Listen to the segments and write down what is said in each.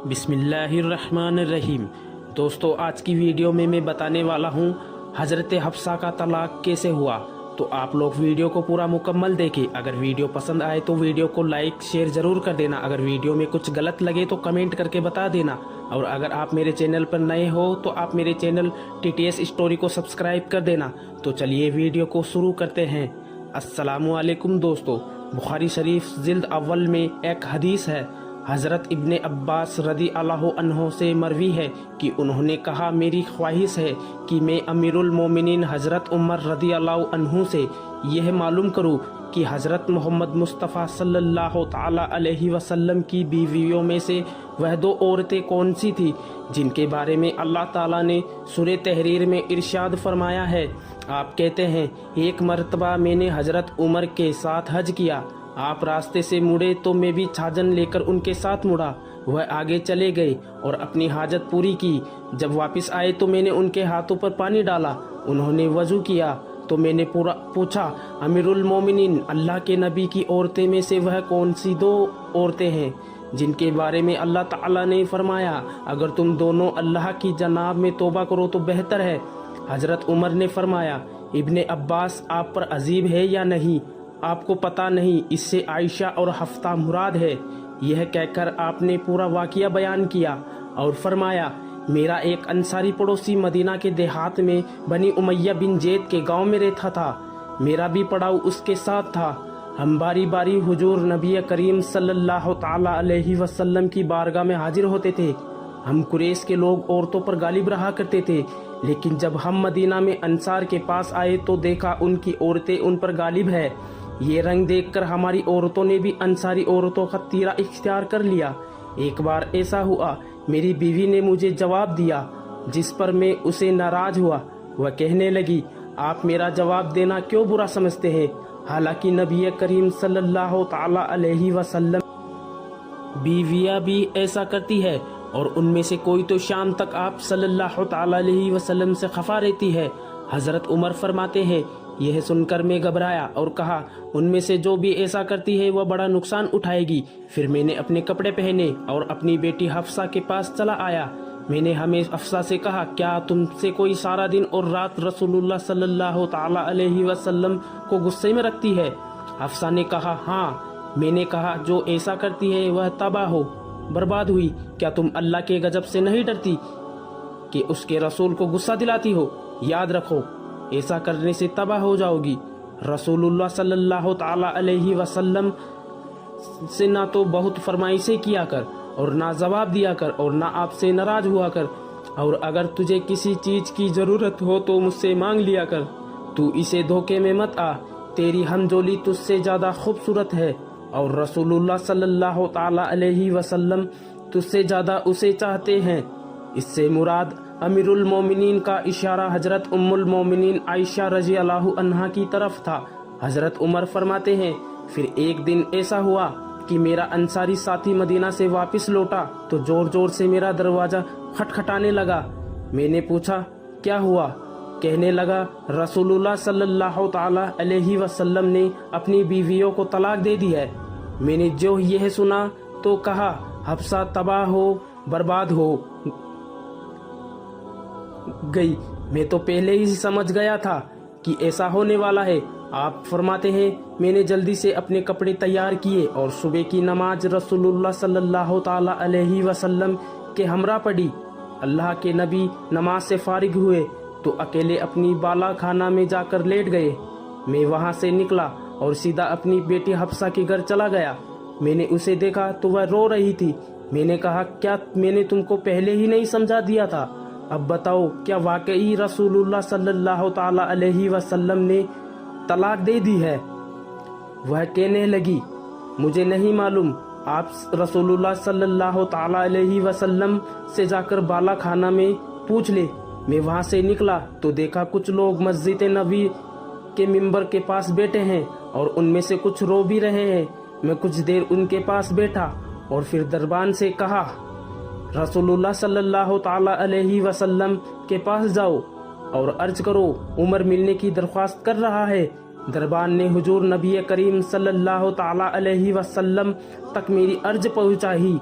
बिस्मिल्लाहिर्रहमानिर्रहीम। दोस्तों, आज की वीडियो में मैं बताने वाला हूँ हज़रत हफ्सा का तलाक कैसे हुआ। तो आप लोग वीडियो को पूरा मुकम्मल देखें। अगर वीडियो पसंद आए तो वीडियो को लाइक शेयर ज़रूर कर देना। अगर वीडियो में कुछ गलत लगे तो कमेंट करके बता देना। और अगर आप मेरे चैनल पर नए हो तो आप मेरे चैनल TTS स्टोरी को सब्सक्राइब कर देना। तो चलिए वीडियो को शुरू करते हैं। अस्सलामु अलैकुम दोस्तों, बुखारी शरीफ जिल्द अव्वल में एक हदीस है। हज़रत इब्ने अब्बास रदी अल्लाह अन्हो से मरवी है कि उन्होंने कहा, मेरी ख्वाहिश है कि मैं अमीरुल मोमिनीन हज़रत उमर रदी अल्लाह अन्हु से यह मालूम करूं कि हज़रत मोहम्मद मुस्तफ़ा सल्लल्लाहु ताला अलैहि वसल्लम की बीवियों में से वह दो औरतें कौन सी थी जिनके बारे में अल्लाह ताला ने सूरह तहरीर में इरशाद फरमाया है। आप कहते हैं, एक मर्तबा मैंने हज़रत उमर के साथ हज किया। आप रास्ते से मुड़े तो मैं भी छाजन लेकर उनके साथ मुड़ा। वह आगे चले गए और अपनी हाजत पूरी की। जब वापस आए तो मैंने उनके हाथों पर पानी डाला। उन्होंने वजू किया तो मैंने पूछा, अमीरुल मोमिनीन, अल्लाह के नबी की औरतें में से वह कौन सी दो औरतें हैं जिनके बारे में अल्लाह ताला ने फरमाया, अगर तुम दोनों अल्लाह की जनाब में तौबा करो तो बेहतर है। हज़रत उमर ने फरमाया, इब्ने अब्बास, आप पर अजीब है या नहीं? आपको पता नहीं, इससे आयशा और हफ्ता मुराद है। यह कहकर आपने पूरा वाक़या बयान किया और फरमाया, मेरा एक अंसारी पड़ोसी मदीना के देहात में बनी उमैया बिन जैद के गांव में रहता था। मेरा भी पड़ाव उसके साथ था। हम बारी बारी हुजूर नबी करीम सल्लल्लाहु ताला अलैहि वसल्लम की बारगाह में हाजिर होते थे। हम कुरैश के लोग औरतों पर गालिब रहा करते थे, लेकिन जब हम मदीना में अंसार के पास आए तो देखा उनकी औरतें उन पर गालिब है। ये रंग देखकर हमारी औरतों ने भी अंसारी औरतों का तीरा इख्तियार कर लिया। एक बार ऐसा हुआ, मेरी बीवी ने मुझे जवाब दिया जिस पर मैं उसे नाराज हुआ। वह कहने लगी, आप मेरा जवाब देना क्यों बुरा समझते हैं? हालांकि नबी करीम सल्लल्लाहु ताला अलैहि वसल्लम बीवियां भी ऐसा करती है और उनमें से कोई तो शाम तक आप सल्लल्लाहु ताला अलैहि वसल्लम से खफा रहती है। हज़रत उमर फरमाते हैं, यह सुनकर मैं घबराया और कहा, उनमें से जो भी ऐसा करती है वह बड़ा नुकसान उठाएगी। फिर मैंने अपने कपड़े पहने और अपनी बेटी हफ्सा के पास चला आया। मैंने हफ्सा से कहा, क्या तुमसे कोई सारा दिन और रात रसूलुल्लाह सल्लल्लाहु ताला अलैहि वसल्लम को गुस्से में रखती है? हफ्सा ने कहा, हाँ। मैंने कहा, जो ऐसा करती है वह तबाह हो, बर्बाद हुई। क्या तुम अल्लाह के गजब से नहीं डरती कि उसके रसूल को गुस्सा दिलाती हो? याद रखो, ऐसा करने से तबाह हो जाओगी। रसूलुल्लाह सल्लल्लाहु ताला अलैहि वसल्लम से ना तो बहुत फरमाइशें किया कर और ना जवाब दिया कर और ना आपसे नाराज हुआ कर। और अगर तुझे किसी चीज की जरूरत हो तो मुझसे मांग लिया कर। तू इसे धोखे में मत आ। तेरी हमजोली तुझसे ज्यादा खूबसूरत है और रसूलुल्लाह सल्लल्लाहु ताला अलैहि वसल्लम तुझसे ज्यादा उसे चाहते हैं। इससे मुराद अमीरुल मोमिनीन का इशारा हजरत उम्मुल मोमिनीन आयशा रजी अल्लाह अन्हा की तरफ था। हजरत उमर फरमाते हैं, फिर एक दिन ऐसा हुआ कि मेरा अंसारी साथी मदीना से वापस लौटा तो जोर जोर से मेरा दरवाजा खटखटाने लगा। मैंने पूछा, क्या हुआ? कहने लगा, रसूलुल्लाह सल्लल्लाहु ताला अलैहि वसल्लम ने अपनी बीवियों को तलाक दे दी है। मैंने जो यह सुना तो कहा, हफ्सा तबाह हो, बर्बाद हो गई। मैं तो पहले ही समझ गया था कि ऐसा होने वाला है। आप फरमाते हैं, मैंने जल्दी से अपने कपड़े तैयार किए और सुबह की नमाज रसूलुल्लाह सल्लल्लाहु ताला अलैहि वसल्लम के हमरा पढ़ी। अल्लाह के नबी नमाज से फारिग हुए तो अकेले अपनी बाला खाना में जाकर लेट गए। मैं वहां से निकला और सीधा अपनी बेटी हफ्सा के घर चला गया। मैंने उसे देखा तो वह रो रही थी। मैंने कहा, क्या मैंने तुमको पहले ही नहीं समझा दिया था? अब बताओ, क्या वाकई रसूलुल्लाह सल्लल्लाहु ताला अलैहि वसल्लम ने तलाक दे दी है? वह कहने लगी, मुझे नहीं मालूम। आप रसूलुल्लाह सल्लल्लाहु ताला अलैहि वसल्लम से जाकर बाला खाना में पूछ ले। मैं वहां से निकला तो देखा कुछ लोग मस्जिद नबी के मिंबर के पास बैठे हैं और उनमें से कुछ रो भी रहे हैं। मैं कुछ देर उनके पास बैठा और फिर दरबान से कहा, रसूलुल्लाह सल्लल्लाहु ताला अलैहि वसल्लम के पास जाओ और अर्ज करो, उमर मिलने की दरख्वास्त कर रहा है। दरबान ने हुजूर नबी करीम सल्लल्लाहु ताला अलैहि वसल्लम तक मेरी अर्ज पहुंचाई।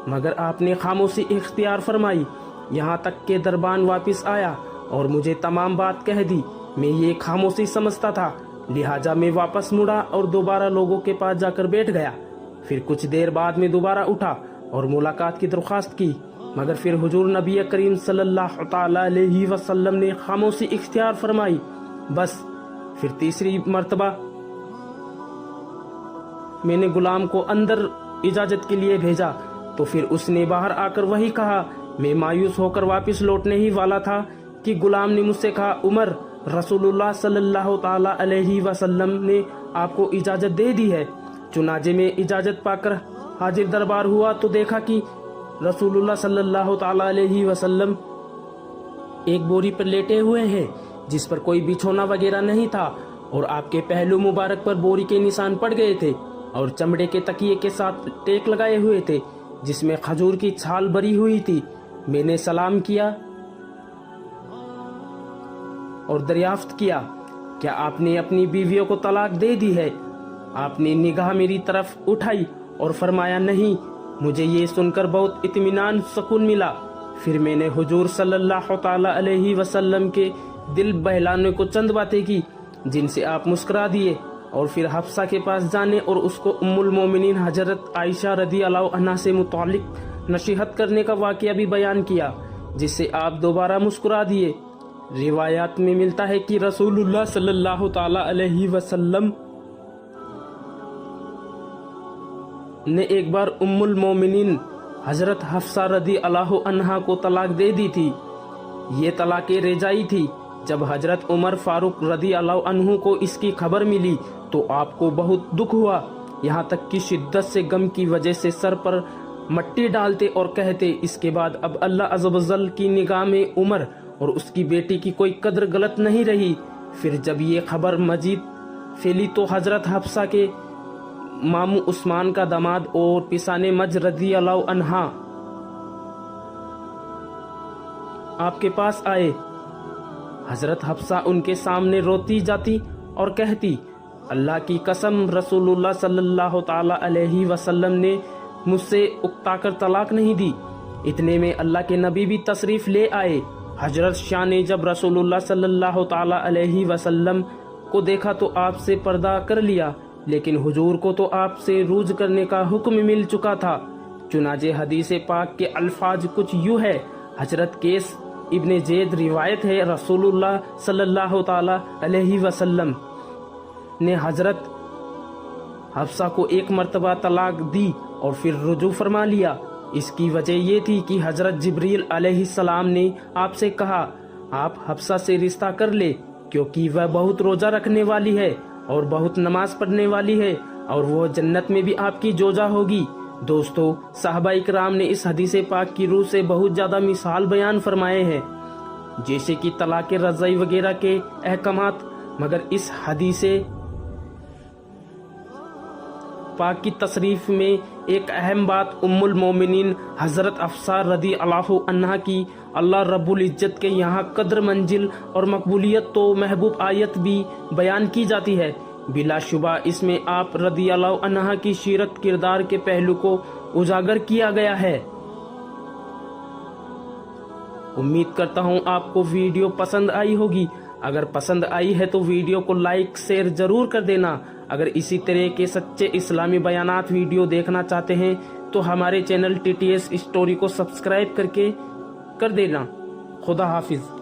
مگر آپ نے خاموشی اختیار فرمائی، یہاں تک کہ دربان واپس آیا اور مجھے تمام بات کہہ دی۔ میں یہ خاموشی سمجھتا تھا، لہٰذا میں واپس مڑا اور دوبارہ لوگوں کے پاس جا کر بیٹھ گیا۔ پھر کچھ دیر بعد میں دوبارہ اٹھا اور ملاقات کی درخواست کی، مگر پھر حضور نبی کریم صلی اللہ تعالی علیہ وسلم نے خاموشی اختیار فرمائی۔ بس پھر تیسری مرتبہ میں نے غلام کو اندر اجازت کے لیے بھیجا تو پھر اس نے باہر آ کر وہی کہا۔ میں مایوس ہو کر واپس لوٹنے ہی والا تھا کہ غلام نے مجھ سے کہا، عمر، رسول اللہ صلی اللہ تعالی علیہ وسلم نے آپ کو اجازت دے دی ہے۔ چنانچہ میں اجازت پا کر حاضر دربار ہوا تو دیکھا کہ رسول اللہ صلی اللہ تعالی علیہ وسلم ایک بوری پر لیٹے ہوئے ہیں جس پر کوئی بچھونا وغیرہ نہیں تھا، اور آپ کے پہلو مبارک پر بوری کے نشان پڑ گئے تھے، اور چمڑے کے تکیے کے ساتھ ٹیک لگائے ہوئے تھے جس میں کھجور کی چھال بری ہوئی تھی۔ میں نے سلام کیا اور دریافت کیا، کیا آپ نے اپنی بیویوں کو طلاق دے دی ہے؟ آپ نے نگاہ میری طرف اٹھائی اور فرمایا، نہیں۔ مجھے یہ سن کر بہت اطمینان سکون ملا۔ پھر میں نے حضور صلی اللہ تعالی علیہ وسلم کے دل بہلانے کو چند باتیں کی جن سے آپ مسکرا دیے، اور پھر حفصہ کے پاس جانے اور اس کو ام المومنین حضرت عائشہ رضی اللہ عنہا سے متعلق نصیحت کرنے کا واقعہ بھی بیان کیا، جس سے آپ دوبارہ مسکرا دیے۔ روایات میں ملتا ہے کہ رسول اللہ صلی اللہ تعالی علیہ وسلم نے ایک بار ام المومنین حضرت حفصہ رضی اللہ عنہا کو طلاق دے دی تھی۔ یہ طلاق رجائی تھی۔ جب حضرت عمر فاروق رضی اللہ عنہ کو اس کی خبر ملی تو آپ کو بہت دکھ ہوا، یہاں تک کہ شدت سے غم کی وجہ سے سر پر مٹی ڈالتے اور کہتے، اس کے بعد اب اللہ عز و جل کی نگاہ میں عمر اور اس کی بیٹی کی کوئی قدر غلط نہیں رہی۔ پھر جب یہ خبر مزید پھیلی تو حضرت حفصہ کے ماموں عثمان کا داماد اور پسانے مج رضی اللہ عنہا آپ کے پاس آئے۔ حضرت حفصہ ان کے سامنے روتی جاتی اور کہتی، اللہ کی قسم، رسول اللہ صلی اللہ تعالی علیہ وسلم نے مجھ سے اکتا کر طلاق نہیں دی۔ اتنے میں اللہ کے نبی بھی تشریف لے آئے۔ حضرت شاہ نے جب رسول اللہ صلی اللہ تعالی علیہ وسلم کو دیکھا تو آپ سے پردہ کر لیا، لیکن حضور کو تو آپ سے روج کرنے کا حکم مل چکا تھا۔ چنانچہ حدیث پاک کے الفاظ کچھ یوں ہے، حضرت کیس ابن زید روایت ہے، رسول اللہ صلی اللہ تعالی علیہ وسلم نے حضرت حفصہ کو ایک مرتبہ طلاق دی اور پھر رجوع فرما لیا۔ اس کی وجہ یہ تھی کہ حضرت جبریل علیہ السلام نے آپ سے کہا، آپ حفصہ سے رشتہ کر لے، کیونکہ وہ بہت روزہ رکھنے والی ہے اور بہت نماز پڑھنے والی ہے، اور وہ جنت میں بھی آپ کی زوجہ ہوگی۔ دوستو، صحابہ اکرام نے اس حدیث پاک کی روح سے بہت زیادہ مثال بیان فرمائے ہیں، جیسے کہ طلاق رجعی وغیرہ کے احکامات، مگر اس حدیث پاک کی تصریف میں ایک اہم بات ام المومنین حضرت حفصہ رضی اللہ عنہا کی اللہ رب العزت کے یہاں قدر منزل اور مقبولیت تو محبوب آیت بھی بیان کی جاتی ہے۔ بلا شبہ اس میں آپ رضی اللہ عنہا کی سیرت کردار کے پہلو کو اجاگر کیا گیا ہے۔ امید کرتا ہوں آپ کو ویڈیو پسند آئی ہوگی۔ اگر پسند آئی ہے تو ویڈیو کو لائک شیئر ضرور کر دینا۔ اگر اسی طرح کے سچے اسلامی بیانات ویڈیو دیکھنا چاہتے ہیں تو ہمارے چینل TTS اسٹوری کو سبسکرائب کر دینا۔ خدا حافظ۔